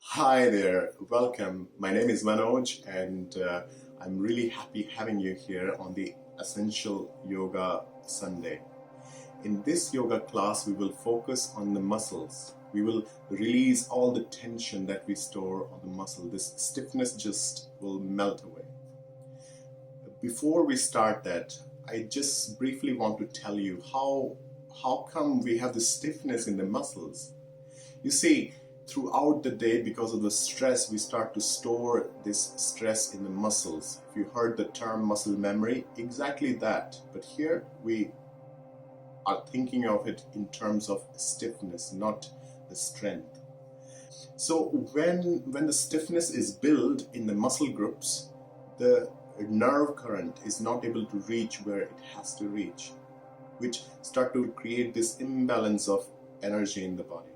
Hi there, welcome. My name is Manoj, and I'm really happy having you here on the Essential Yoga Sunday. In this yoga class, we will focus on the muscles. We will release all the tension that we store on the muscle. This stiffness just will melt away. Before we start that, I just briefly want to tell you how come we have this stiffness in the muscles. You see, throughout the day, because of the stress, we start to store this stress in the muscles. If you heard the term muscle memory, exactly that. But here we are thinking of it in terms of stiffness, not the strength. So when the stiffness is built in the muscle groups, the nerve current is not able to reach where it has to reach, which start to create this imbalance of energy in the body,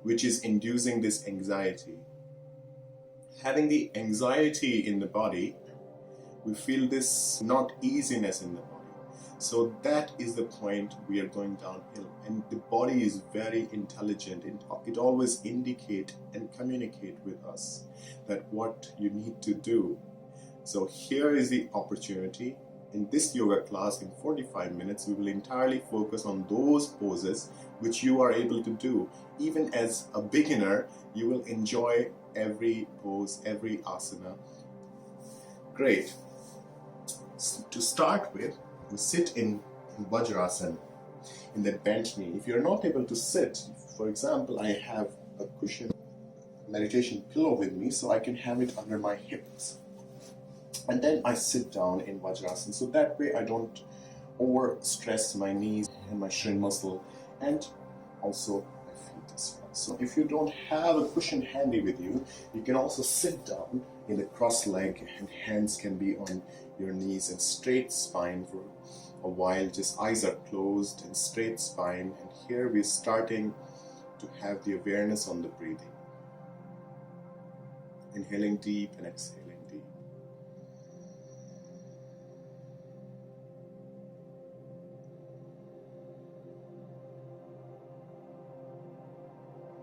which is inducing this anxiety. Having the anxiety in the body, we feel this not easiness in the body. So that is the point we are going downhill. And the body is very intelligent. It always indicate and communicate with us that what you need to do. So here is the opportunity. In this yoga class, in 45 minutes, we will entirely focus on those poses which you are able to do. Even as a beginner, you will enjoy every pose, every asana. Great. To start with, we sit in Vajrasana, in the bent knee. If you're not able to sit, for example, I have a cushion meditation pillow with me, so I can have it under my hips. And then I sit down in Vajrasana, so that way I don't over-stress my knees and my shin muscle, and also my feet as well. So if you don't have a cushion handy with you, you can also sit down in the cross leg, and hands can be on your knees and straight spine for a while. Just eyes are closed and straight spine. And here we're starting to have the awareness on the breathing. Inhaling deep and exhaling deep.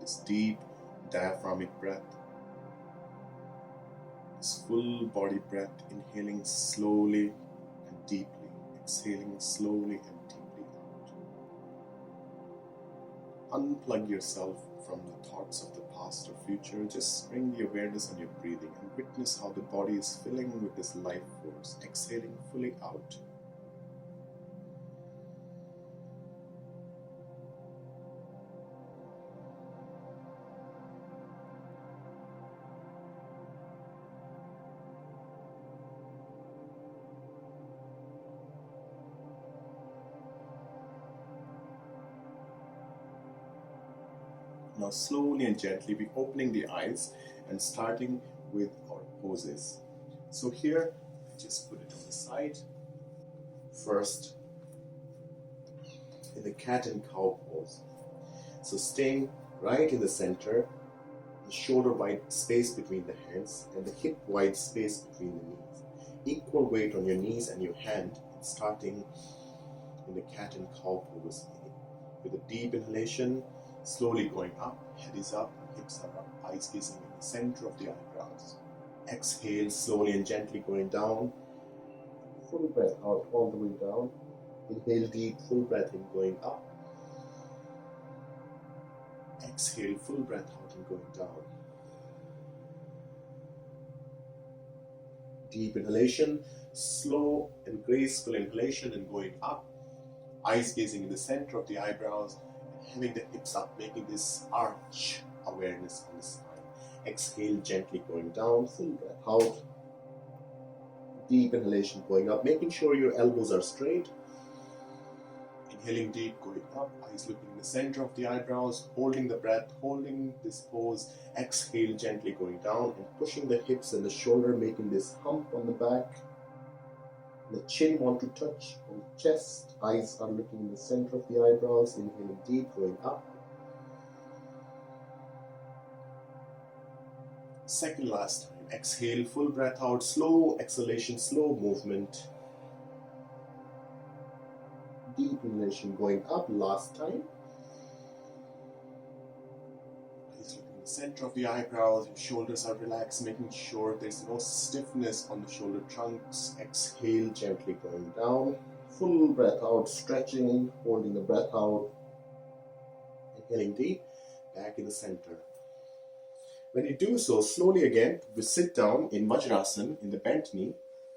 This deep diaphragmic breath, this full body breath, inhaling slowly and deeply, exhaling slowly and deeply out. Unplug yourself from the thoughts of the past or future. Just bring the awareness on your breathing and witness how the body is filling with this life force, exhaling fully out. Now slowly and gently be opening the eyes and starting with our poses. So here, I just put it on the side. First, in the cat and cow pose. So staying right in the center, the shoulder wide space between the hands and the hip wide space between the knees. Equal weight on your knees and your hand, starting in the cat and cow pose. With a deep inhalation, slowly going up, head is up, hips are up, eyes gazing in the center of the eyebrows. Exhale, slowly and gently going down. Full breath out all the way down. Inhale deep, full breath in, going up. Exhale, full breath out and going down. Deep inhalation, slow and graceful inhalation and going up. Eyes gazing in the center of the eyebrows. Having the hips up, making this arch awareness on the spine. Exhale, gently going down, full breath out. Deep inhalation going up, making sure your elbows are straight. Inhaling deep, going up, eyes looking in the center of the eyebrows, holding the breath, holding this pose. Exhale, gently going down and pushing the hips and the shoulder, making this hump on the back. The chin want to touch on the chest. Eyes are looking in the center of the eyebrows. Inhaling deep, going up. Second last time. Exhale, full breath out. Slow exhalation, slow movement. Deep inhalation going up. Last time. Eyes looking in the center of the eyebrows, your shoulders are relaxed, making sure there's no stiffness on the shoulder trunks. Exhale, gently going down. Full breath out, stretching, holding the breath out. Inhaling deep, back in the center. When you do so, slowly again, we sit down in Vajrasana, in the bent knee,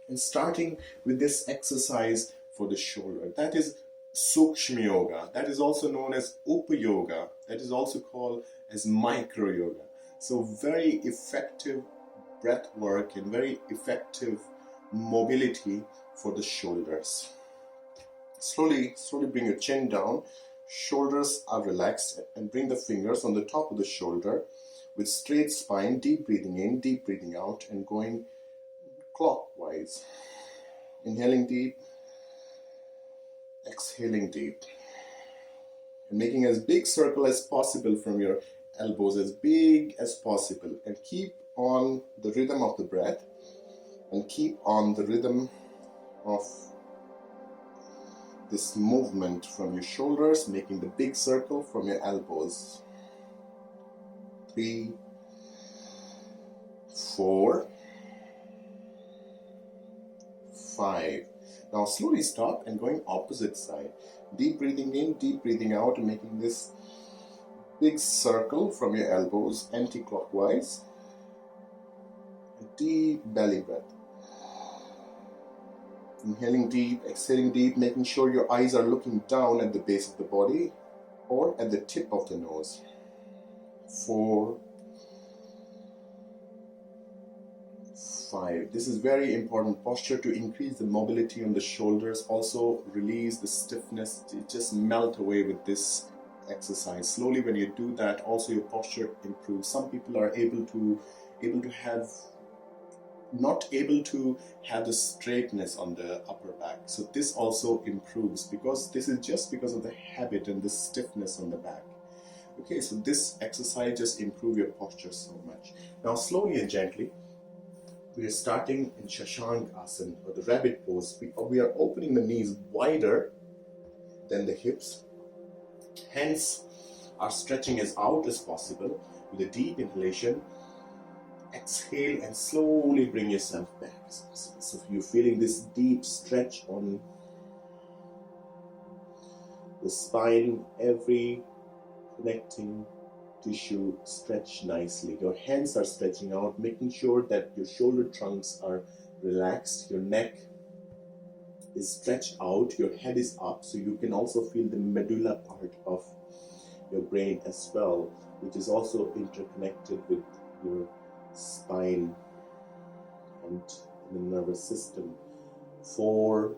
and starting with this exercise for the shoulder. That is Sukshma Yoga. That is also known as Upa Yoga. That is also called as Micro Yoga. So very effective breath work and very effective mobility for the shoulders. Slowly bring your chin down. Shoulders are relaxed and bring the fingers on the top of the shoulder with straight spine, deep breathing in, deep breathing out, and going clockwise. Inhaling deep, exhaling deep. And making as big circle as possible from your elbows, as big as possible. And keep on the rhythm of the breath and keep on the rhythm of this movement from your shoulders, making the big circle from your elbows. 3, 4, 5. Now slowly stop and going opposite side. Deep breathing in, deep breathing out, and making this big circle from your elbows anti-clockwise. Deep belly breath. Inhaling deep, exhaling deep, making sure your eyes are looking down at the base of the body or at the tip of the nose. 4, 5. This is very important posture to increase the mobility on the shoulders, also release the stiffness, just melt away with this exercise. Slowly when you do that, also your posture improves. Some people are not able to have the straightness on the upper back. So this also improves because this is just because of the habit and the stiffness on the back. Okay, so this exercise just improves your posture so much. Now slowly and gently, we are starting in Shashankasana or the rabbit pose. We are opening the knees wider than the hips. Hands are stretching as out as possible with a deep inhalation. Exhale and slowly bring yourself back. So if you're feeling this deep stretch on the spine, every connecting tissue stretch nicely. Your hands are stretching out, making sure that your shoulder trunks are relaxed, your neck is stretched out, your head is up, so you can also feel the medulla part of your brain as well, which is also interconnected with your spine and the nervous system. 4,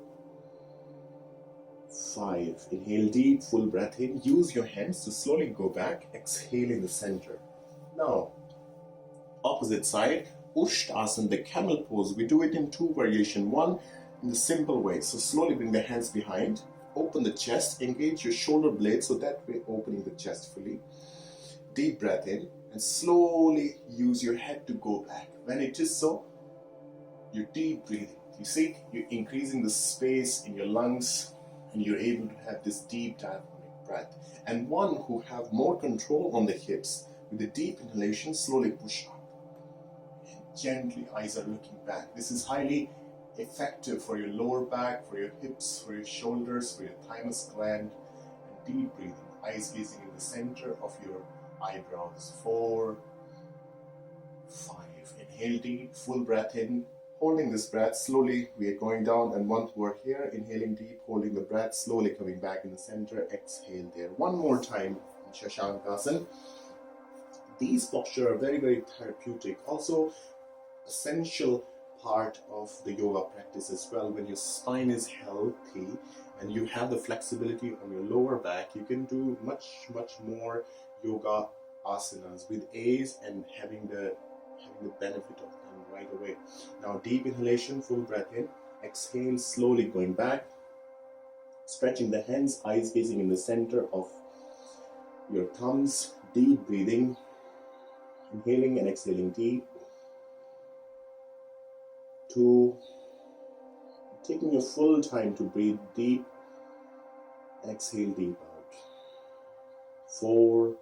5. Inhale deep, full breath in. Use your hands to slowly go back. Exhale in the center. Now, opposite side, Ushtasana, the camel pose. We do it in 2 variations. One, in the simple way. So slowly bring the hands behind. Open the chest. Engage your shoulder blades so that we're opening the chest fully. Deep breath in. And slowly use your head to go back. When it is so, you're deep breathing. You see, you're increasing the space in your lungs and you're able to have this deep diaphragmatic breath. And one who have more control on the hips, with a deep inhalation, slowly push up. And gently, eyes are looking back. This is highly effective for your lower back, for your hips, for your shoulders, for your thymus gland. And deep breathing, eyes gazing in the center of your eyebrows. 4, 5. Inhale deep, full breath in. Holding this breath, slowly we are going down, and once we're here, inhaling deep, holding the breath, slowly coming back in the center, exhale there. One more time in Shashankasana. These postures are very, very therapeutic. Also, essential part of the yoga practice as well. When your spine is healthy and you have the flexibility on your lower back, you can do much more yoga asanas with ease and having the benefit of them right away. Now deep inhalation, full breath in. Exhale, slowly going back. Stretching the hands, eyes gazing in the center of your thumbs. Deep breathing. Inhaling and exhaling deep. 2. Taking your full time to breathe deep. Exhale deep out. 4,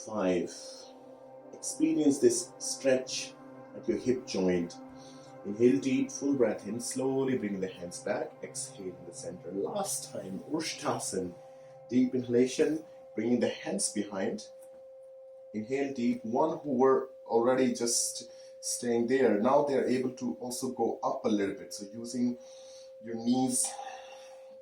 5. Experience this stretch at your hip joint. Inhale deep, full breath in, slowly bring the hands back, exhale in the center. Last time, Ushtasana. Deep inhalation, bringing the hands behind. Inhale deep. One who were already just staying there, now they're able to also go up a little bit. So using your knees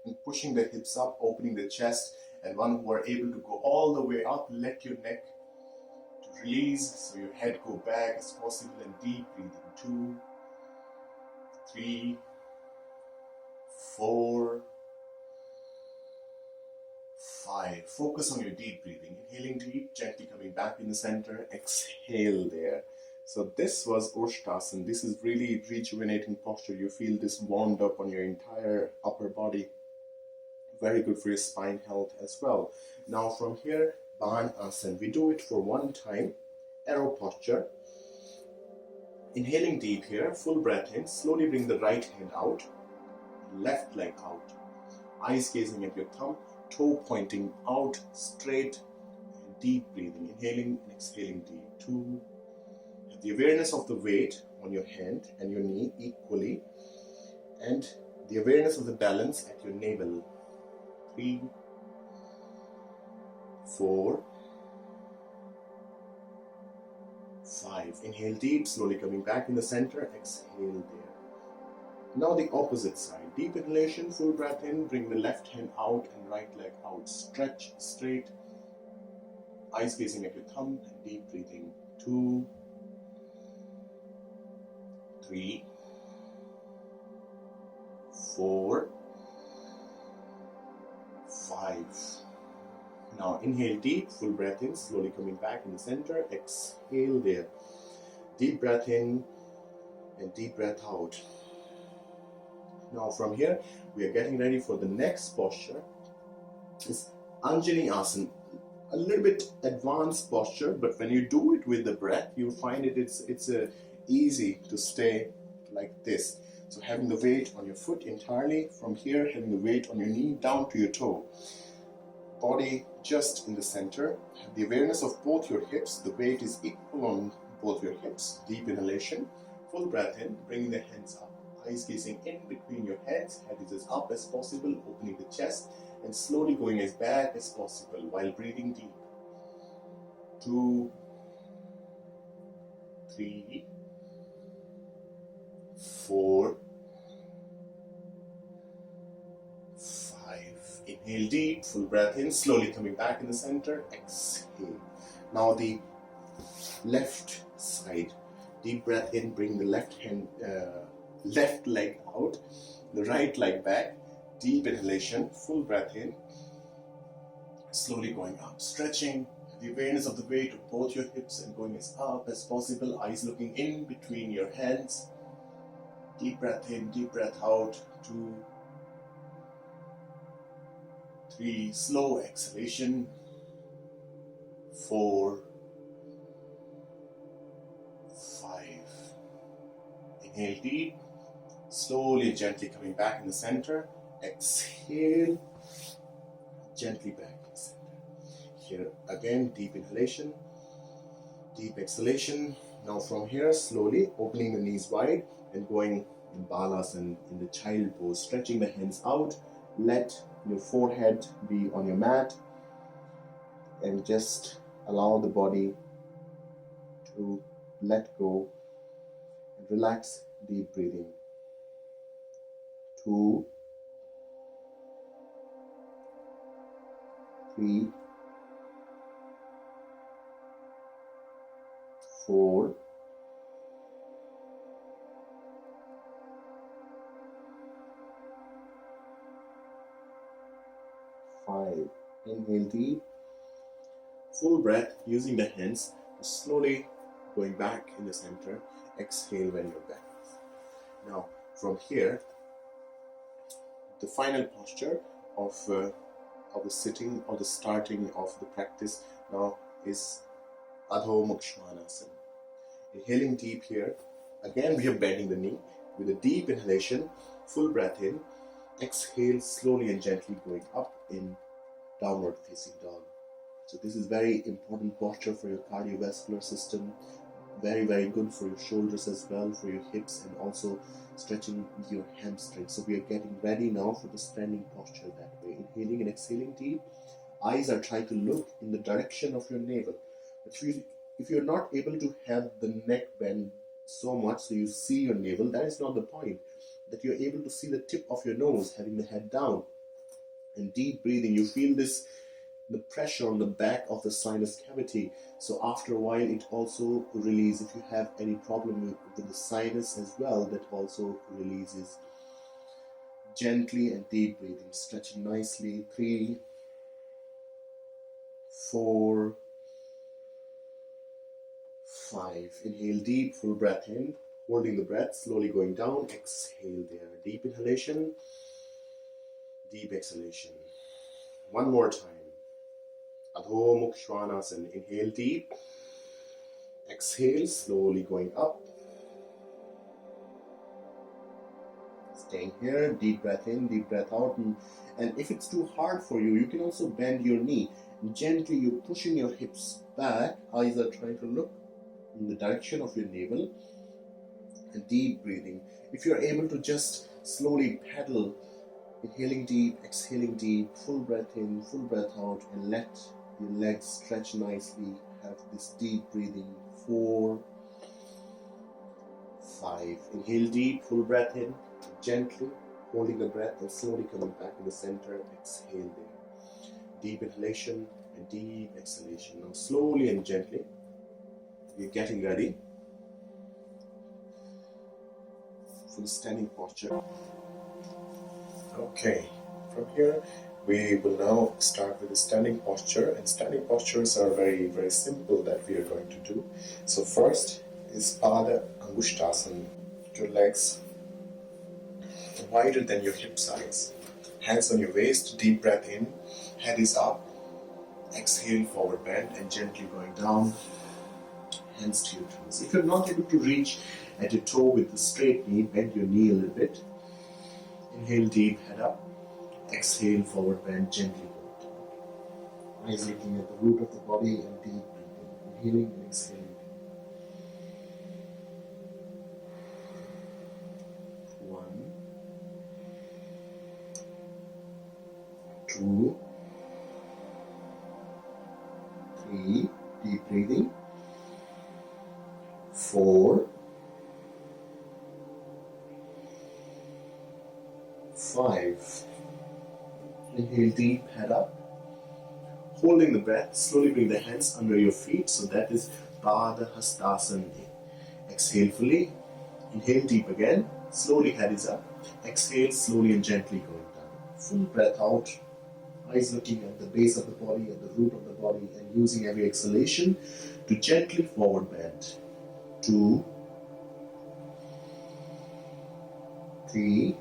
and pushing the hips up, opening the chest. And one who are able to go all the way up, let your neck to release, so your head go back as possible, and deep breathing. 2, 3, 4, 5. Focus on your deep breathing. Inhaling deep, gently coming back in the center. Exhale there. So this was Ushtasana. This is really rejuvenating posture. You feel this warmed up on your entire upper body. Very good for your spine health as well. Now from here, Asana. We do it for one time. Arrow posture. Inhaling deep here, full breath in. Slowly bring the right hand out, left leg out. Eyes gazing at your thumb, toe pointing out, straight, and deep breathing. Inhaling and exhaling deep. 2. Have the awareness of the weight on your hand and your knee equally, and the awareness of the balance at your navel. 3, 4, 5. Inhale deep, slowly coming back in the center. Exhale there. Now the opposite side. Deep inhalation, full breath in. Bring the left hand out and right leg out. Stretch straight. Eyes gazing at your thumb and deep breathing. 2, 3, 4, 5. Now inhale deep, full breath in, slowly coming back in the center. Exhale there. Deep breath in and deep breath out. Now from here, we are getting ready for the next posture. It's Anjali Asana. A little bit advanced posture, but when you do it with the breath, you'll find it's easy to stay like this. So having the weight on your foot entirely, from here having the weight on your knee down to your toe. Body just in the center. Have the awareness of both your hips. The weight is equal on both your hips. Deep inhalation, full breath in, bringing the hands up. Eyes gazing in between your hands. Head is as up as possible, opening the chest and slowly going as back as possible while breathing deep. 2, 3, 4, 5. Inhale deep, full breath in, slowly coming back in the center. Exhale. Now the left side. Deep breath in, bring the left leg out, the right leg back. Deep inhalation, full breath in, slowly going up, stretching. The awareness of the weight of both your hips and going as up as possible. Eyes looking in between your hands. Deep breath in, deep breath out. 2, 3, slow exhalation. 4, 5. Inhale deep, slowly, gently coming back in the center. Exhale, gently back in the center. Here again, deep inhalation, deep exhalation. Now from here, slowly opening the knees wide and going in Balasana, in the child pose, stretching the hands out. Let your forehead be on your mat and just allow the body to let go and relax. Deep breathing. 2, 3, 4, 5. Inhale deep, full breath, using the hands, slowly going back in the center. Exhale when you're back. Now from here, the final posture of the sitting or the starting of the practice now is Adho Mukha Svanasana. Inhaling deep here. Again, we are bending the knee with a deep inhalation, full breath in. Exhale slowly and gently going up in downward facing dog. So this is very important posture for your cardiovascular system. Very, very good for your shoulders as well, for your hips, and also stretching your hamstrings. So we are getting ready now for the standing posture that way. Inhaling and exhaling deep. Eyes are trying to look in the direction of your navel. But if you're not able to have the neck bend so much so you see your navel, that is not the point. That you're able to see the tip of your nose, having the head down. And deep breathing, you feel the pressure on the back of the sinus cavity. So after a while it also releases. If you have any problem with the sinus as well, that also releases. Gently and deep breathing, stretching nicely. 3, 4, 5. Inhale deep, full breath in, holding the breath, slowly going down. Exhale there. Deep inhalation, deep exhalation. One more time. Adho Mukha Svanasana. Inhale deep. Exhale, slowly going up. Staying here. Deep breath in, deep breath out. And if it's too hard for you, you can also bend your knee. Gently, you're pushing your hips back. Eyes are trying to look in the direction of your navel. And deep breathing. If you're able to just slowly pedal, inhaling deep, exhaling deep, full breath in, full breath out, and let your legs stretch nicely. Have this deep breathing. 4, 5. Inhale deep, full breath in, gently holding the breath and slowly coming back to the center. Exhale there. Deep inhalation and deep exhalation. Now slowly and gently, we're getting ready for the standing posture. Okay, from here we will now start with the standing posture, and standing postures are very, very simple that we are going to do. So first is Pada Angushtasana. Your legs wider than your hip size. Hands on your waist, deep breath in, head is up, exhale, forward bend, and gently going down, hands to your toes. If you're not able to reach at your toe with the straight knee, bend your knee a little bit. Inhale deep, head up. Exhale, forward bend, gently go down. Eyes looking at the root of the body and deep breathing. Inhaling and exhaling. 1, 2, 3, deep breathing. 4, 5. Inhale deep, head up. Holding the breath, slowly bring the hands under your feet. So that is Pada Hastasana. Exhale fully. Inhale deep again. Slowly head is up. Exhale slowly and gently going down. Full breath out. Eyes looking at the base of the body, at the root of the body, and using every exhalation to gently forward bend. 2, 3,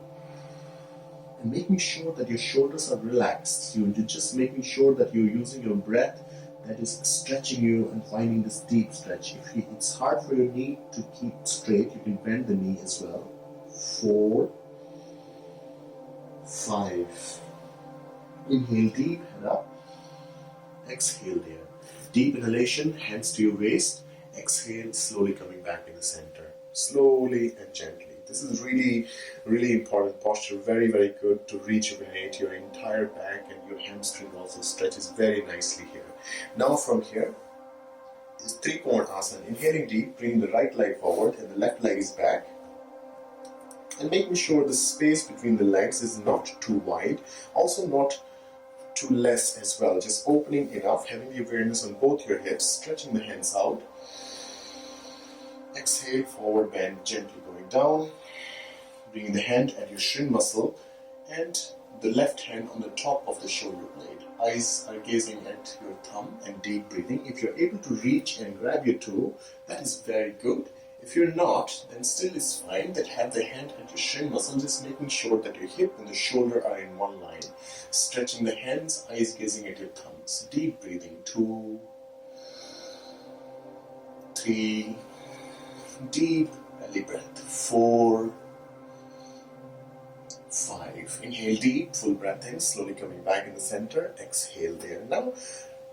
and making sure that your shoulders are relaxed. You're just making sure that you're using your breath that is stretching you and finding this deep stretch. If it's hard for your knee to keep straight, you can bend the knee as well. 4, 5. Inhale deep, head up. Exhale there. Deep inhalation, hands to your waist. Exhale, slowly coming back in the center. Slowly and gently. This is really, really important posture. Very, very good to rejuvenate your entire back, and your hamstring also stretches very nicely here. Now from here is Trikona Asana. Inhaling deep, bring the right leg forward and the left leg is back. And making sure the space between the legs is not too wide, also not too less as well. Just opening enough, having the awareness on both your hips, stretching the hands out. Exhale, forward bend, gently going down. Bringing the hand at your shin muscle and the left hand on the top of the shoulder blade. Eyes are gazing at your thumb and deep breathing. If you're able to reach and grab your toe, that is very good. If you're not, then still is fine. That have the hand at your shin muscle, just making sure that your hip and the shoulder are in one line. Stretching the hands, eyes gazing at your thumbs. Deep breathing. 2, 3, deep belly breath. 4, 5. Inhale deep, full breath in, slowly coming back in the center. Exhale there. Now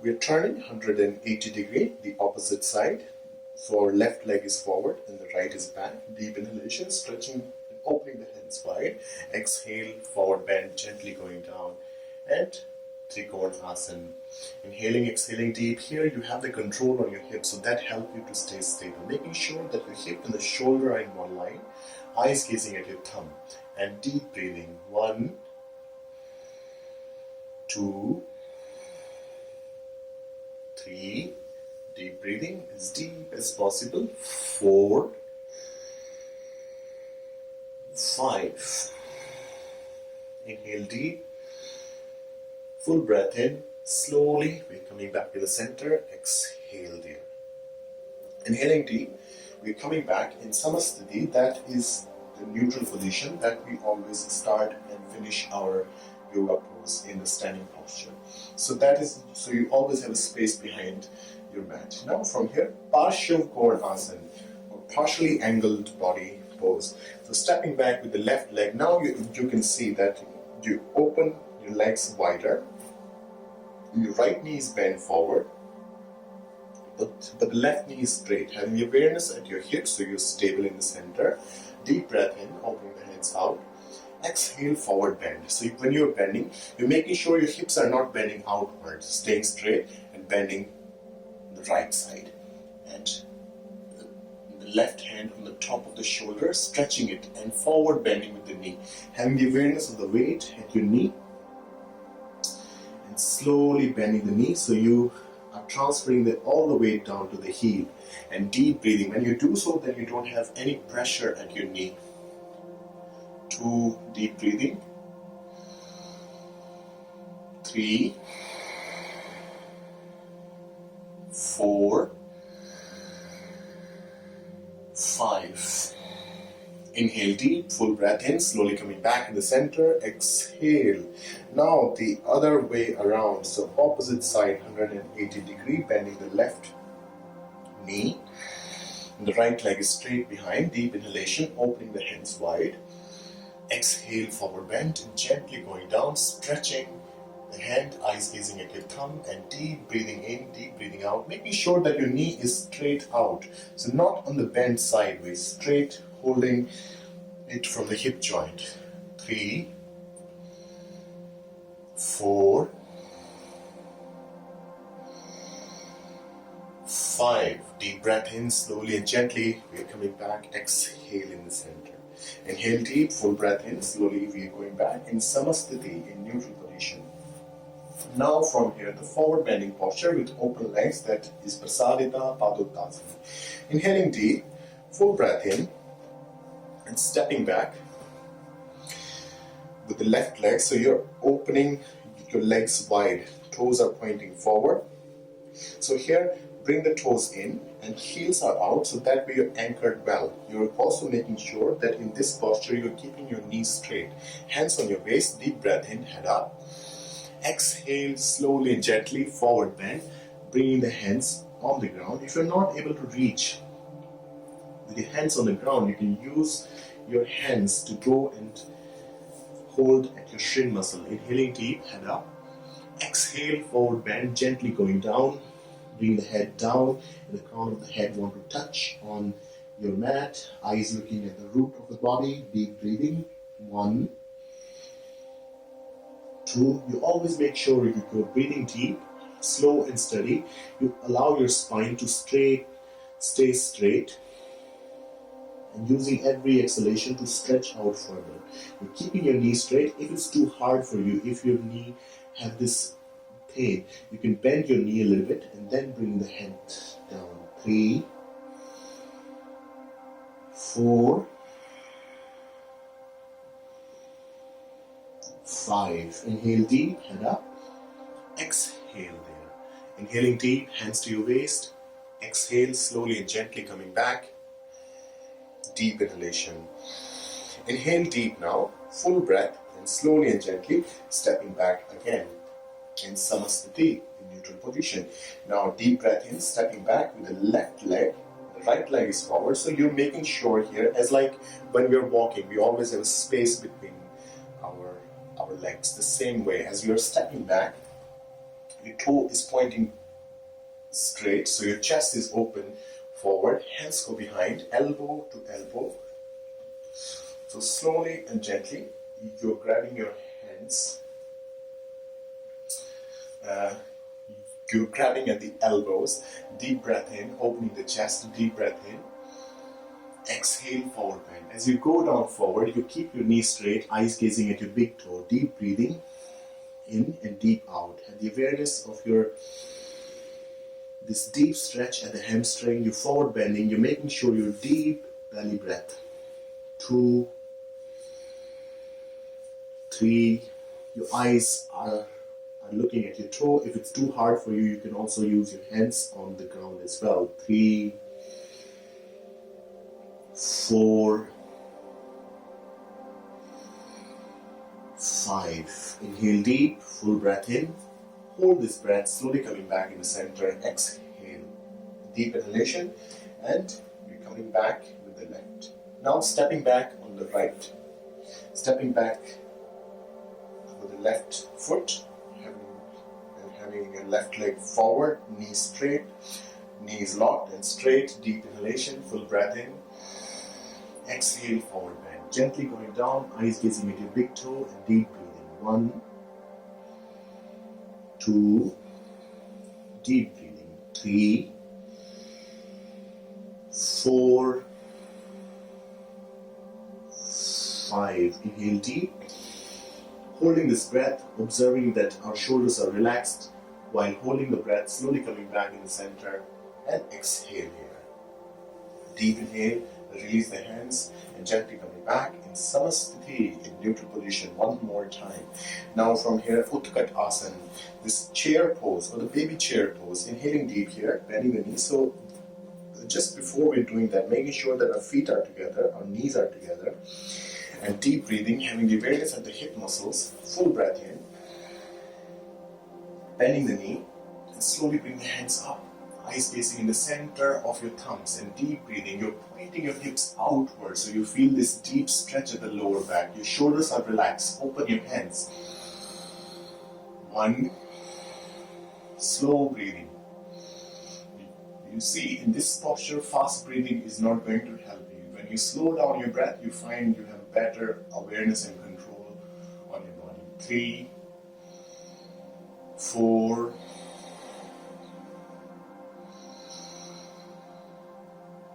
We're turning 180 degree, the opposite side. For left leg is forward and the right is back. Deep inhalation, stretching and opening the hands wide. Exhale, forward bend, gently going down. And Trikonasana. Inhaling, exhaling deep. Here you have the control on your hips, so that helps you to stay stable. Making sure that your hip and the shoulder are in one line. Eyes gazing at your thumb. And deep breathing. 1, 2, 3. Deep breathing as deep as possible. 4, 5. Inhale deep. Full breath in. Slowly, we're coming back to the center. Exhale there. Inhaling deep. We're coming back in Samasthiti. That is the neutral position that we always start and finish our yoga pose in the standing posture. So you always have a space behind your mat. Now from here, Parshav Asana, or partially angled body pose. So stepping back with the left leg, now you can see that you open your legs wider, your right knee is bent forward, but the left knee is straight, having the awareness at your hips so you're stable in the center. Deep breath in, opening the hands out. Exhale, forward bend. So when you're bending, you're making sure your hips are not bending outwards, staying straight and bending the right side. And the left hand on the top of the shoulder, stretching it and forward bending with the knee. Having the awareness of the weight at your knee and slowly bending the knee so you are transferring all the weight down to the heel. And deep breathing. When you do so, then you don't have any pressure at your knee. 2, deep breathing. 3, 4, 5. Inhale deep, full breath in, slowly coming back in the center. Exhale. Now the other way around, so opposite side, 180 degree, bending the left knee. The right leg is straight behind. Deep inhalation, opening the hands wide. Exhale, forward bend, gently going down, stretching the hand, eyes gazing at your thumb, and deep breathing in, deep breathing out, making sure that your knee is straight out. So not on the bend sideways, straight, holding it from the hip joint. 3, 4, 5. Deep breath in, slowly and gently. We are coming back. Exhale in the center. Inhale deep, full breath in. Slowly we are going back in Samasthiti, in neutral position. Now from here, the forward bending posture with open legs, that is Prasadita Padottanasana. Inhaling deep, full breath in, and stepping back with the left leg. So you're opening your legs wide. Toes are pointing forward. So here, bring the toes in and heels are out, so that way you're anchored well. You're also making sure that in this posture you're keeping your knees straight. Hands on your waist, deep breath in, head up. Exhale slowly and gently, forward bend, bringing the hands on the ground. If you're not able to reach with your hands on the ground, you can use your hands to go and hold at your shin muscle. Inhaling deep, head up. Exhale, forward bend, gently going down. Bring the head down, and the crown of the head want to touch on your mat. Eyes looking at the root of the body. Deep breathing. 1, 2. You always make sure if you're breathing deep, slow and steady, you allow your spine to stay straight, and using every exhalation to stretch out further. You're keeping your knee straight. If it's too hard for you, if your knee have this pain, you can bend your knee a little bit and then bring the head down. 3, 4, 5. Inhale deep, head up. Exhale there. Inhaling deep, hands to your waist. Exhale slowly and gently coming back. Deep inhalation. Inhale deep now, full breath, and slowly and gently stepping back again in Samasthiti, in neutral position. Now deep breath in, stepping back with the left leg. The right leg is forward, so you're making sure here, as like when we're walking, we always have a space between our legs. The same way as you're stepping back, Your toe is pointing straight, so your chest is open forward, hands go behind, elbow to elbow. So slowly and gently, you're grabbing your hands, you're grabbing at the elbows, deep breath in, opening the chest, deep breath in, exhale, forward bend. As you go down forward, you keep your knees straight, eyes gazing at your big toe, deep breathing in and deep out. And the awareness of this deep stretch at the hamstring, you're forward bending, you're making sure you're deep belly breath. 2, 3, your eyes are looking at your toe. If it's too hard for you, you can also use your hands on the ground as well. 3, 4, 5. Inhale deep, full breath in. Hold this breath, slowly coming back in the center. Exhale. Deep inhalation, and you're coming back with the left. Now stepping back on the right. Stepping back with the left foot, having your left leg forward, knees straight, knees locked and straight. Deep inhalation, full breath in. Exhale, forward bend. Gently going down, eyes gazing at your big toe and deep breathing. 1, 2, deep breathing. 3, 4, 5. Inhale deep. Holding this breath, observing that our shoulders are relaxed while holding the breath, slowly coming back in the center, and exhale here. Deep inhale, release the hands, and gently coming back in Samasthiti, in neutral position, one more time. Now from here, Utkat Asana, this chair pose or the baby chair pose. Inhaling deep here, bending the knees. So just before we're doing that, making sure that our feet are together, our knees are together, and deep breathing, having the awareness at the hip muscles, full breath in, bending the knee, and slowly bring the hands up, eyes gazing in the center of your thumbs, and deep breathing, you're pointing your hips outward, so you feel this deep stretch at the lower back, your shoulders are relaxed, open your hands. 1, slow breathing. You see, in this posture, fast breathing is not going to help you. When you slow down your breath, you find you have better awareness and control on your body. 3, 4,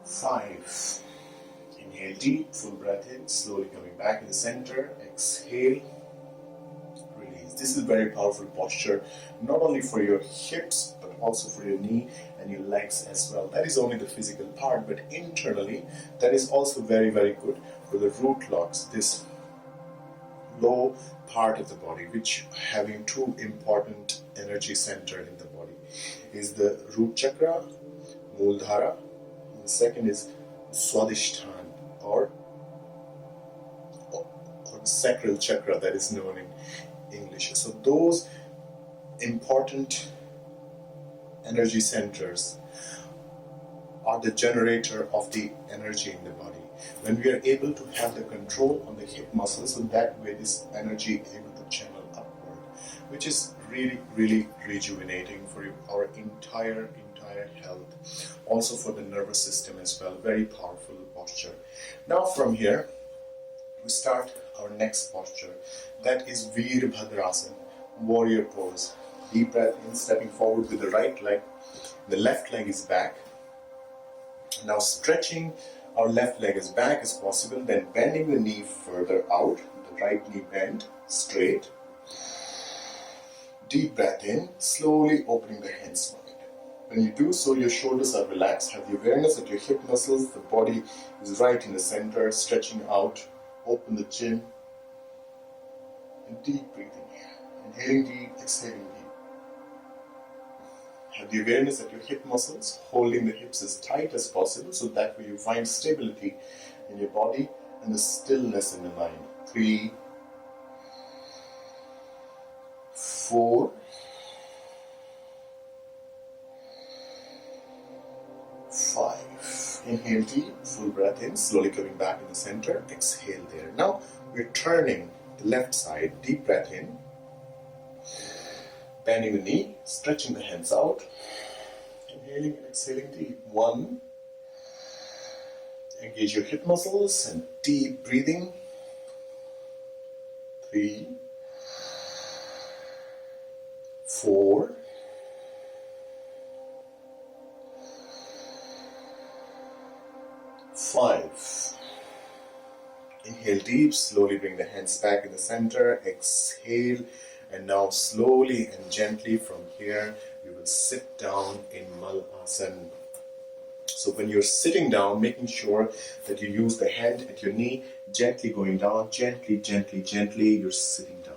5. Inhale deep, full breath in, slowly coming back in the center. Exhale, release. This is a very powerful posture, not only for your hips, but also for your knee and your legs as well. That is only the physical part, but internally, that is also very, very good for the root locks, this low part of the body, which having 2 important energy centers in the body, is the root chakra, Muladhara, and the second is Swadhisthana, or sacral chakra, that is known in English. So those important energy centers are the generator of the energy in the body. When we are able to have the control on the hip muscles, so that way this energy is able to channel upward, which is really, really rejuvenating for our entire health. Also for the nervous system as well. Very powerful posture. Now from here, we start our next posture. That is Virabhadrasana, warrior pose. Deep breath in, stepping forward with the right leg. The left leg is back. Now stretching our left leg as back as possible, then bending the knee further out, the right knee bent, straight. Deep breath in, slowly opening the hands wide. When you do so, your shoulders are relaxed. Have the awareness that your hip muscles, the body is right in the center, stretching out. Open the chin. And deep breathing. Inhaling deep, exhaling deep. Have the awareness that your hip muscles, holding the hips as tight as possible, so that way you find stability in your body and the stillness in the mind. 3, 4, 5. Inhale deep, full breath in, slowly coming back in the center. Exhale there. Now we're turning the left side, deep breath in. Bending the knee, stretching the hands out. Inhaling and exhaling deep. 1. Engage your hip muscles and deep breathing. 3. 4. 5. Inhale deep, slowly bring the hands back in the center. Exhale, and now slowly and gently from here, we will sit down in Malasana. So when you're sitting down, making sure that you use the hand at your knee, gently going down, gently, gently, gently, you're sitting down.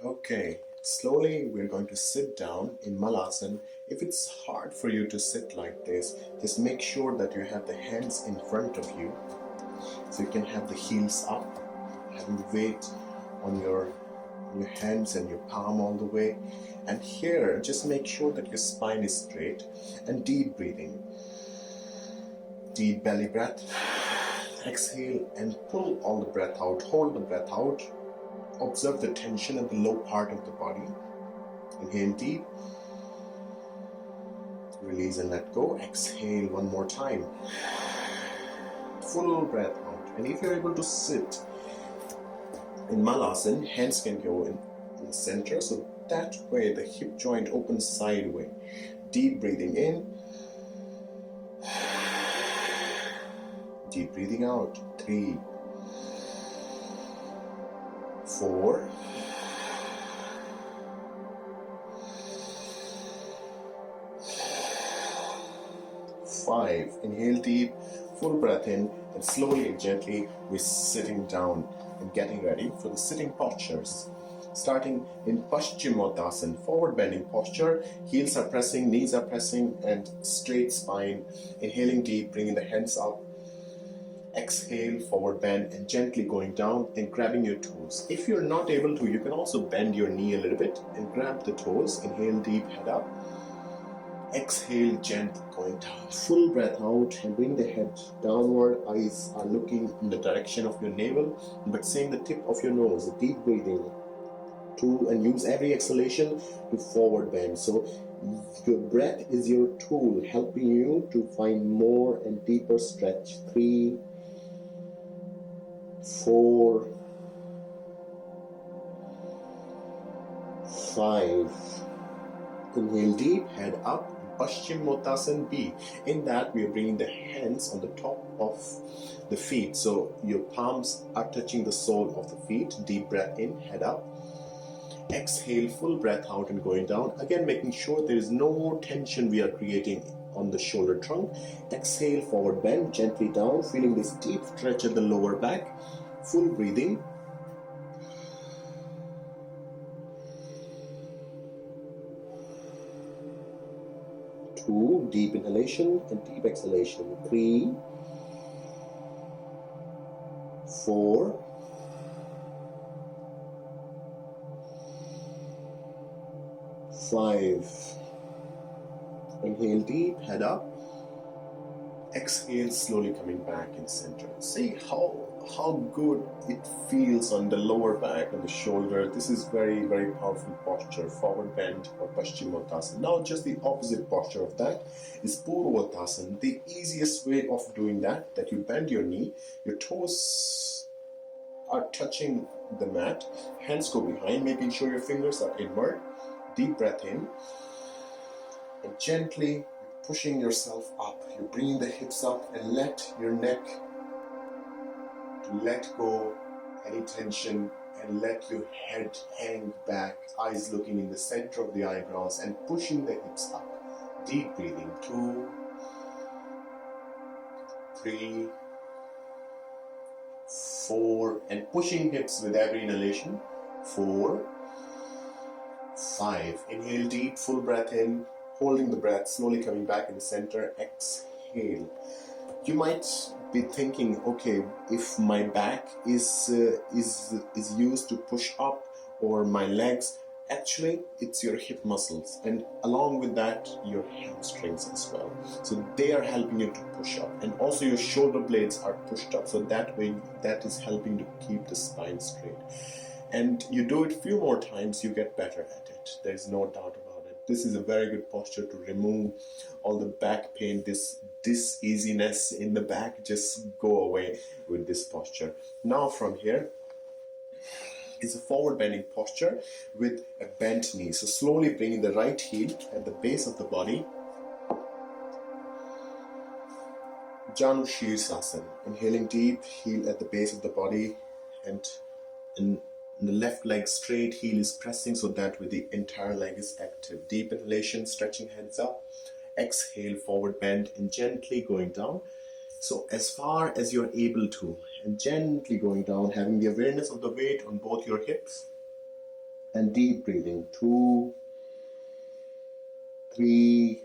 Okay, slowly we're going to sit down in Malasana. If it's hard for you to sit like this, just make sure that you have the hands in front of you. So you can have the heels up, having the weight on your hands and your palm all the way. And here, just make sure that your spine is straight and deep breathing. Deep belly breath. Exhale and pull all the breath out. Hold the breath out. Observe the tension at the low part of the body. Inhale deep. Release and let go. Exhale one more time. Full breath out. And if you're able to sit in Malasana, hands can go in the center, so that way the hip joint opens sideways. Deep breathing in. Deep breathing out. 3, 4, 5. Inhale deep, full breath in, and slowly and gently we're sitting down and getting ready for the sitting postures. Starting in Paschimottanasana, forward bending posture, heels are pressing, knees are pressing, and straight spine. Inhaling deep, bringing the hands up. Exhale, forward bend, and gently going down and grabbing your toes. If you're not able to, you can also bend your knee a little bit and grab the toes. Inhale deep, head up. Exhale, gently going down. Full breath out and bring the head downward. Eyes are looking in the direction of your navel, but seeing the tip of your nose. Deep breathing. 2, and use every exhalation to forward bend. So your breath is your tool, helping you to find more and deeper stretch. 3, 4, 5. Inhale deep, head up. Paschimottanasana B. In that, we are bringing the hands on the top of the feet. So your palms are touching the sole of the feet. Deep breath in, head up. Exhale, full breath out and going down. Again, making sure there is no tension we are creating on the shoulder trunk. Exhale, forward bend, gently down, feeling this deep stretch at the lower back. Full breathing. Two, deep inhalation and deep exhalation. 3, 4, 5. Inhale deep, head up. Exhale, slowly coming back in center. See how good it feels on the lower back, on the shoulder. This is very, very powerful posture. Forward bend or Paschimottanasana. Now just the opposite posture of that is Purvottanasana. The easiest way of doing that you bend your knee, your toes are touching the mat, hands go behind, making sure your fingers are inward. Deep breath in, and gently pushing yourself up. You're bringing the hips up and let your neck let go any tension and let your head hang back, eyes looking in the center of the eyebrows and pushing the hips up. Deep breathing. 2, 3, 4, and pushing hips with every inhalation. 4, 5. Inhale deep, full breath in, holding the breath, slowly coming back in the center. Exhale. You might be thinking, okay, if my back is used to push up, or my legs, actually it's your hip muscles, and along with that your hamstrings as well. So they are helping you to push up, and also your shoulder blades are pushed up, so that way that is helping to keep the spine straight. and you do it a few more times, you get better at it. There's no doubt about it. This is a very good posture to remove all the back pain, this diseasiness in the back. Just go away with this posture. Now from here is a forward bending posture with a bent knee. So slowly bringing the right heel at the base of the body. Janu Shirsasana. Inhaling deep, heel at the base of the body, and in the left leg straight, heel is pressing so that with the entire leg is active. Deep inhalation, stretching hands up. Exhale, forward bend, and gently going down. So as far as you're able to, and gently going down, having the awareness of the weight on both your hips, and deep breathing. 2, 3,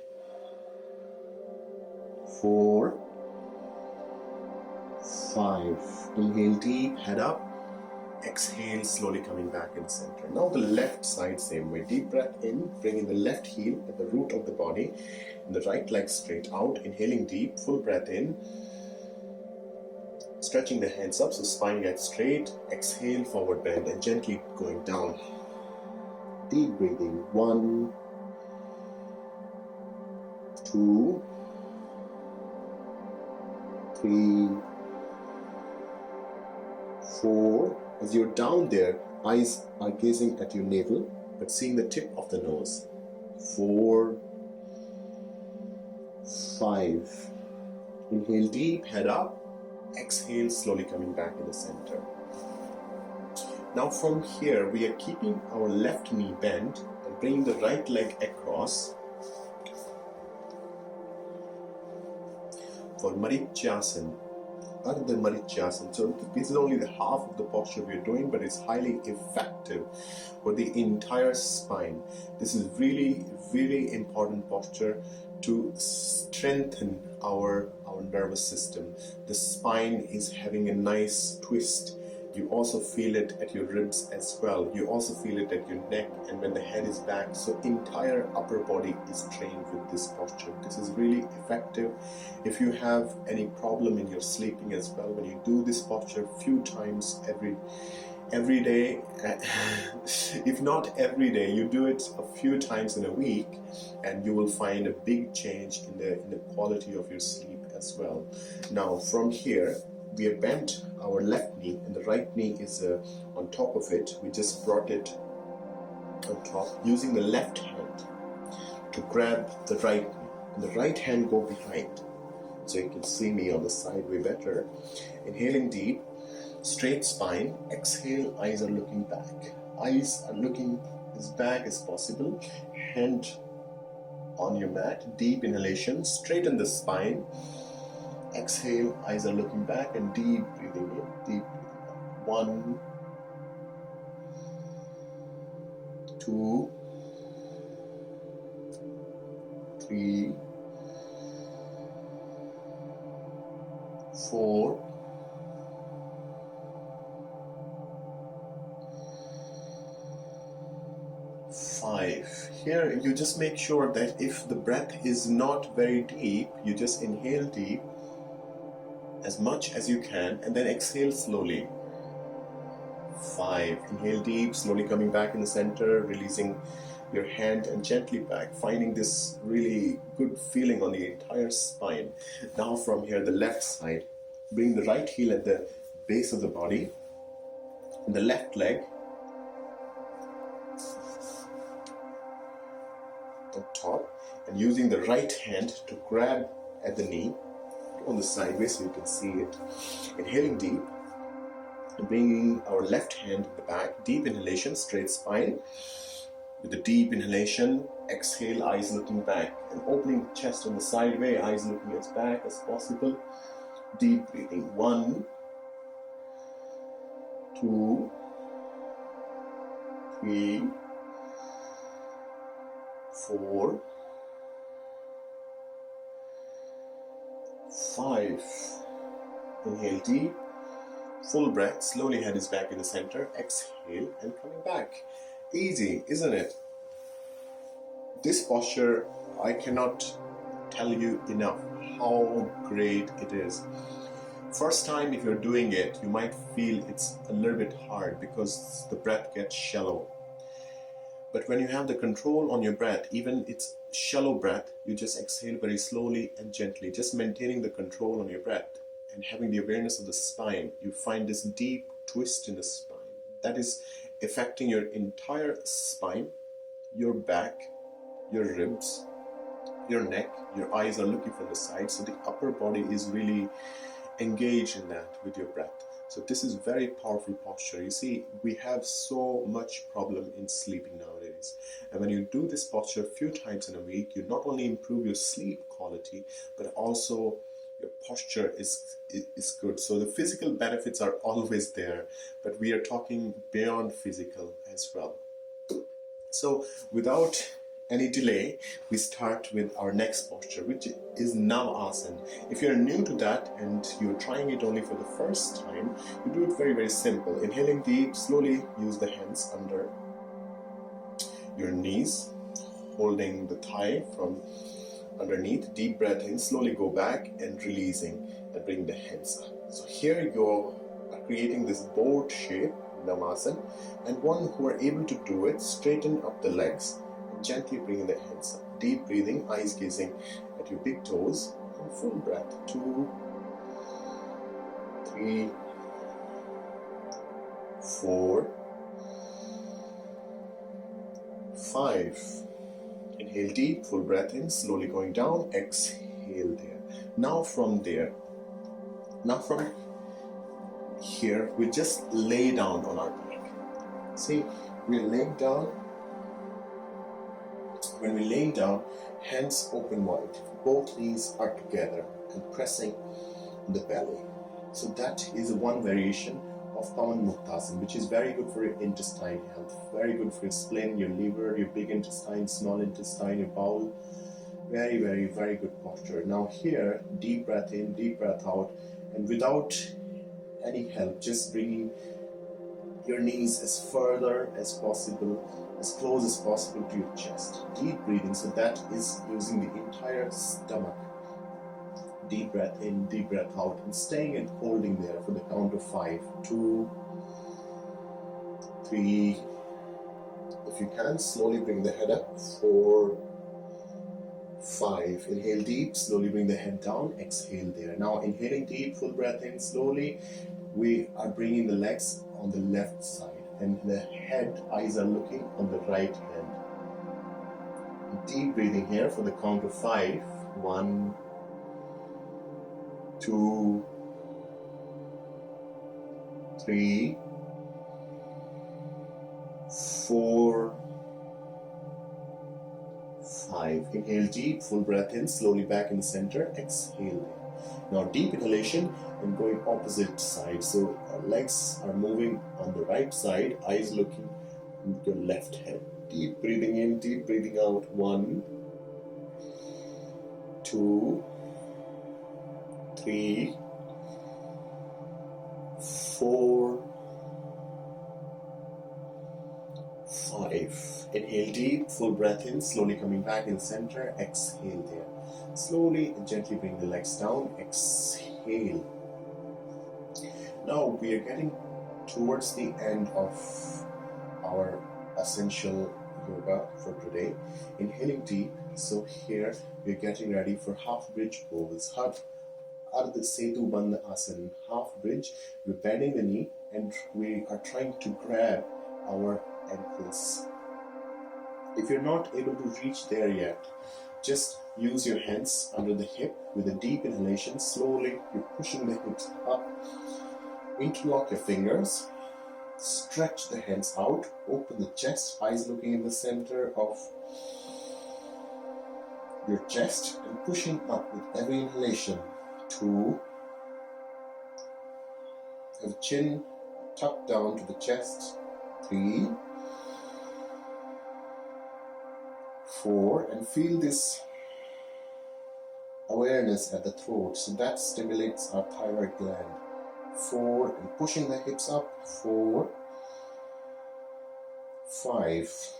4, 5. Inhale deep, head up. Exhale, slowly coming back in the center. Now the left side, same way. Deep breath in, bringing the left heel at the root of the body, and the right leg straight out. Inhaling deep, full breath in. Stretching the hands up so spine gets straight. Exhale, forward bend, and gently going down. Deep breathing. 1, 2, 3, 4. As you're down there, eyes are gazing at your navel, but seeing the tip of the nose. 4, 5. Inhale deep, head up. Exhale, slowly coming back in the center. Now from here, we are keeping our left knee bent and bringing the right leg across for Marityasana. Ardha Marityasana. So this is only the half of the posture we are doing, but it's highly effective for the entire spine. This is really, really important posture to strengthen our nervous system. The spine is having a nice twist. You also feel it at your ribs as well. You also feel it at your neck and when the head is back. So entire upper body is trained with this posture. This is really effective. If you have any problem in your sleeping as well, when you do this posture a few times every day, if not every day, you do it a few times in a week, and you will find a big change in the quality of your sleep as well. Now from here, we have bent our left knee and the right knee is on top of it. We just brought it on top using the left hand to grab the right knee, and the right hand go behind so you can see me on the side way better. Inhaling deep, straight spine. Exhale, eyes are looking back. Eyes are looking as back as possible. Hand on your mat. Deep inhalation, straighten the spine. Exhale, eyes are looking back, and deep breathing in, deep breathing out. 1, 2, 3, 4, 5. Here you just make sure that if the breath is not very deep, you just inhale deep as much as you can and then exhale slowly. 5. Inhale deep, slowly coming back in the center, releasing your hand and gently back, finding this really good feeling on the entire spine. Now from here, the left side, bring the right heel at the base of the body, and the left leg on top, and using the right hand to grab at the knee on the sideways so you can see it. Inhaling deep and bringing our left hand at the back. Deep inhalation, straight spine. With the deep inhalation, exhale, eyes looking back and opening the chest on the side way, eyes looking as back as possible. Deep breathing. 1, 2, 3, 4, 5. Inhale deep, full breath, slowly head is back in the center, exhale and coming back. Easy, isn't it? This posture, I cannot tell you enough how great it is. First time if you're doing it, you might feel it's a little bit hard because the breath gets shallow. But when you have the control on your breath, even it's shallow breath, you just exhale very slowly and gently, just maintaining the control on your breath and having the awareness of the spine. You find this deep twist in the spine that is affecting your entire spine, your back, your ribs, your neck. Your eyes are looking from the side, so the upper body is really engaged in that with your breath. So this is very powerful posture. You see, we have so much problem in sleeping nowadays. And when you do this posture a few times in a week, you not only improve your sleep quality, but also your posture is good. So the physical benefits are always there, but we are talking beyond physical as well. So without any delay, we start with our next posture, which is Asana. If you're new to that and you're trying it only for the first time, you do it very, very simple. Inhaling deep, slowly use the hands under your knees, holding the thigh from underneath. Deep breath in, slowly go back and releasing and bring the hands up. So here you are creating this boat shape, Asana, and one who are able to do it, straighten up the legs, gently bringing the hands up. Deep breathing, eyes gazing at your big toes, and full breath. 2, 3, 4, 5. Inhale deep, full breath in, slowly going down, exhale there. Now from here, we just lay down on our back. See, we're laying down. When we're laying down, hands open wide, both knees are together and pressing on the belly. So that is one variation of Pawan Muktasana, which is very good for your intestine health, very good for your spleen, your liver, your big intestine, small intestine, your bowel. Very, very, very good posture. Now here, deep breath in, deep breath out, and without any help, just bringing your knees as further as possible, as close as possible to your chest. Deep breathing, so that is using the entire stomach. Deep breath in, deep breath out, and staying and holding there for the count of 5. 2, 3. If you can, slowly bring the head up. 4, 5. Inhale deep, slowly bring the head down, exhale there. Now inhaling deep, full breath in, slowly. We are bringing the legs on the left side and the head, eyes are looking on the right hand. Deep breathing here for the count of 5. 1, 2, 3, 4, 5. Inhale deep, full breath in, slowly back in the center, exhale. Now deep inhalation and going opposite side. So our legs are moving on the right side, eyes looking on your left hand. Deep breathing in, deep breathing out. 1, 2, 3, 4, 5. Inhale deep, full breath in, slowly coming back in center, exhale there. Slowly and gently bring the legs down, exhale. Now we are getting towards the end of our essential yoga for today. Inhaling deep, so here we are getting ready for half bridge pose. Ardha Setu Bandha Asana, half bridge. We're bending the knee and we are trying to grab our ankles. If you're not able to reach there yet, just use your hands under the hip with a deep inhalation. Slowly, you're pushing the hips up. Interlock your fingers. Stretch the hands out. Open the chest, eyes looking in the center of your chest and pushing up with every inhalation. 2. Have chin tucked down to the chest. 3, 4, and feel this awareness at the throat, so that stimulates our thyroid gland. 4, and pushing the hips up. 4, 5.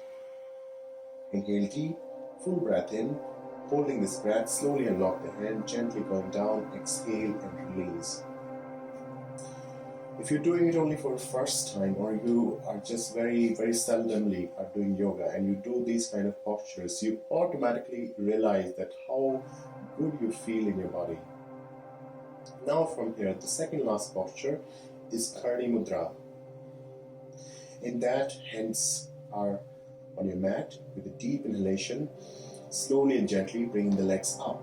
Inhale deep, full breath in, holding this breath, slowly unlock the hand, gently going down, exhale and release. If you're doing it only for the first time, or you are just very, very seldomly are doing yoga and you do these kind of postures, you automatically realize that how good you feel in your body. Now from here, the second last posture is Karni Mudra. In that, hands are on your mat with a deep inhalation, slowly and gently bringing the legs up.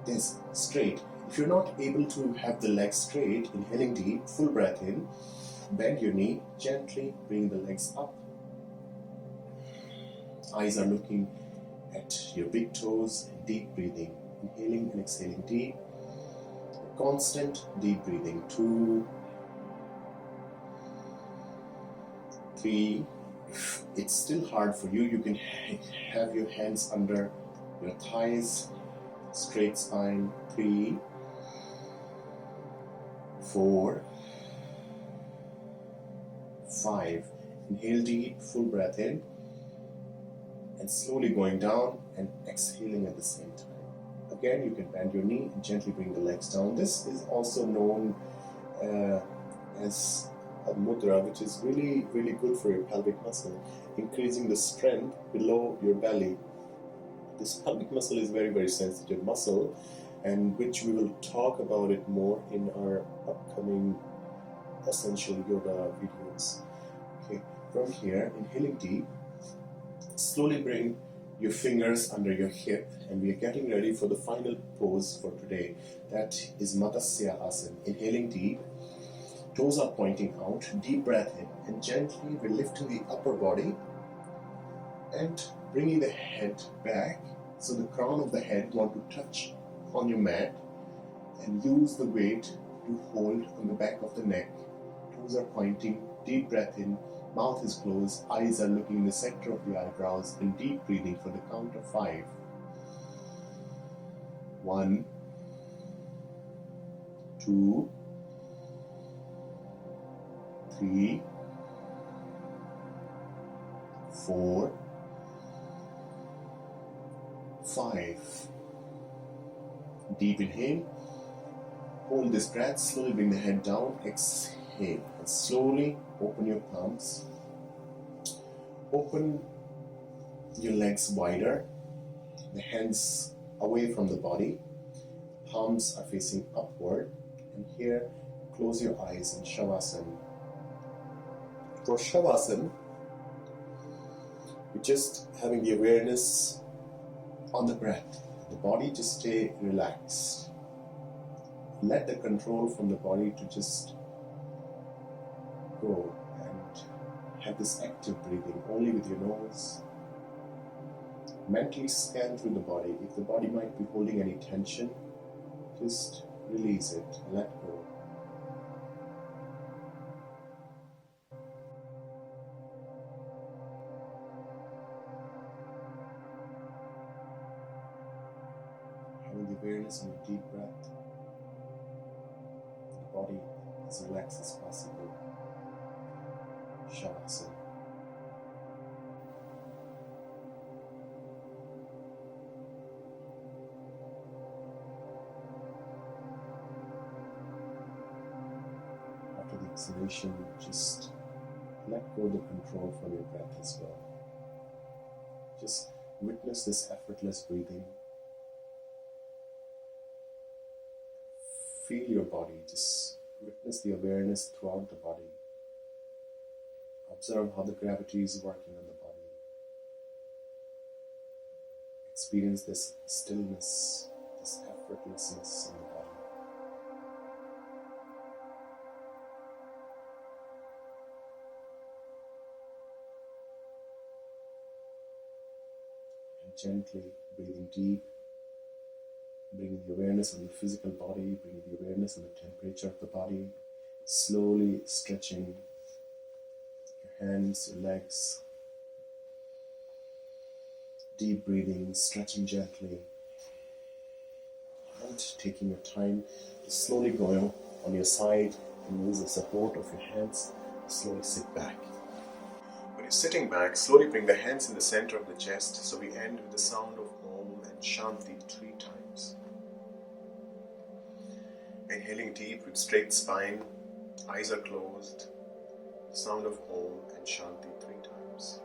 This straight. If you're not able to have the legs straight, inhaling deep, full breath in, bend your knee, gently bring the legs up. Eyes are looking at your big toes, deep breathing, inhaling and exhaling deep. Constant deep breathing. 2, 3. If it's still hard for you, you can have your hands under your thighs, straight spine. 3, 4, 5. Inhale deep, full breath in, and slowly going down and exhaling at the same time. Again, you can bend your knee and gently bring the legs down. This is also known as a mudra, which is really, really good for your pelvic muscle, increasing the strength below your belly. This pelvic muscle is very, very sensitive muscle, and which we will talk about it more in our upcoming essential yoga videos. Okay, from here, inhaling deep, slowly bring your fingers under your hip, and we are getting ready for the final pose for today. That is Matsya Asana. Inhaling deep, toes are pointing out, deep breath in, and gently we're lifting the upper body and bringing the head back. So the crown of the head want to touch on your mat, and use the weight to hold on the back of the neck. Toes are pointing, deep breath in, mouth is closed, eyes are looking in the center of the eyebrows, and deep breathing for the count of 5. 1, 2, 3, 4, 5. Deep inhale. Hold this breath. Slowly bring the head down. Exhale. And slowly open your palms. Open your legs wider. The hands away from the body. Palms are facing upward. And here, close your eyes in Shavasana. For Shavasana, you're just having the awareness on the breath. The body just stay relaxed. Let the control from the body to just go and have this active breathing only with your nose. Mentally scan through the body. If the body might be holding any tension, just release it, let go. Having the awareness on a deep breath, the body as relaxed as possible. Shavasana. After the exhalation, just let go the control from your breath as well. Just witness this effortless breathing. Feel your body, just witness the awareness throughout the body. Observe how the gravity is working on the body. Experience this stillness, this effortlessness in the body. And gently breathing deep, bringing the awareness on the physical body, bringing the awareness on the temperature of the body, slowly stretching your hands, your legs, deep breathing, stretching gently, and taking your time to slowly go on your side and use the support of your hands to slowly sit back. When you're sitting back, slowly bring the hands in the center of the chest, so we end with the sound of Om and Shanti 3 times. Inhaling deep with straight spine, Eyes are closed. Sound of Om and Shanti 3 times.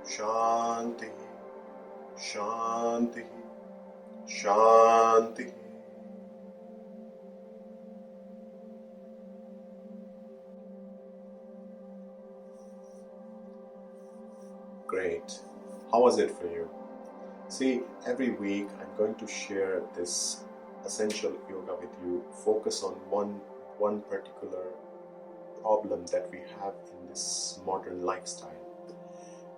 Shanti, Shanti, Shanti. Great. How was it for you? See, every week I'm going to share this essential yoga with you. Focus on one particular problem that we have in this modern lifestyle.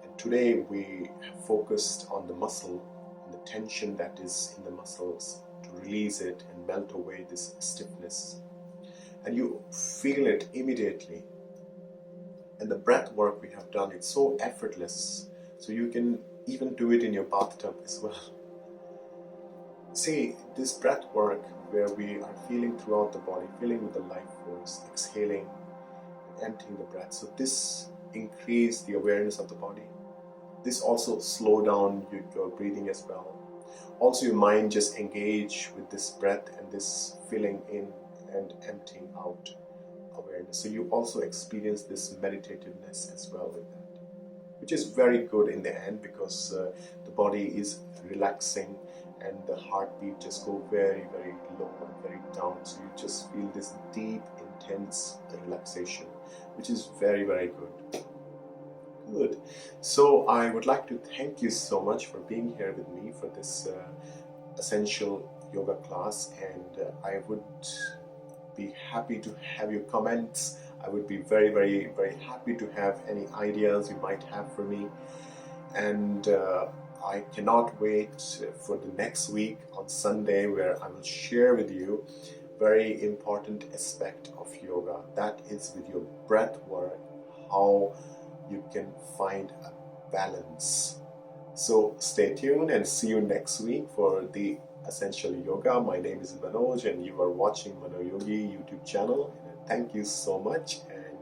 And today we have focused on the muscle and the tension that is in the muscles to release it and melt away this stiffness. And you feel it immediately. And the breath work we have done, it's so effortless. So you can even do it in your bathtub as well. See, this breath work where we are feeling throughout the body, feeling with the life force, exhaling and emptying the breath. So this increase the awareness of the body. This also slow down your breathing as well. Also your mind just engage with this breath and this filling in and emptying out awareness. So you also experience this meditativeness as well with that, which is very good in the end because the body is relaxing and the heartbeat just go very, very low and very down. So you just feel this deep, intense relaxation, which is very, very good. Good. So I would like to thank you so much for being here with me for this essential yoga class, and I would be happy to have your comments. I would be very, very, very happy to have any ideas you might have for me. And I cannot wait for the next week on Sunday, where I will share with you very important aspect of yoga. That is with your breath work, how you can find a balance. So stay tuned and see you next week for the Essential Yoga. My name is Manoj and you are watching Mano Yogi YouTube channel. And thank you so much and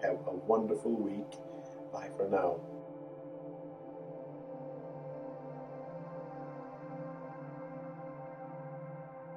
have a wonderful week. Bye for now.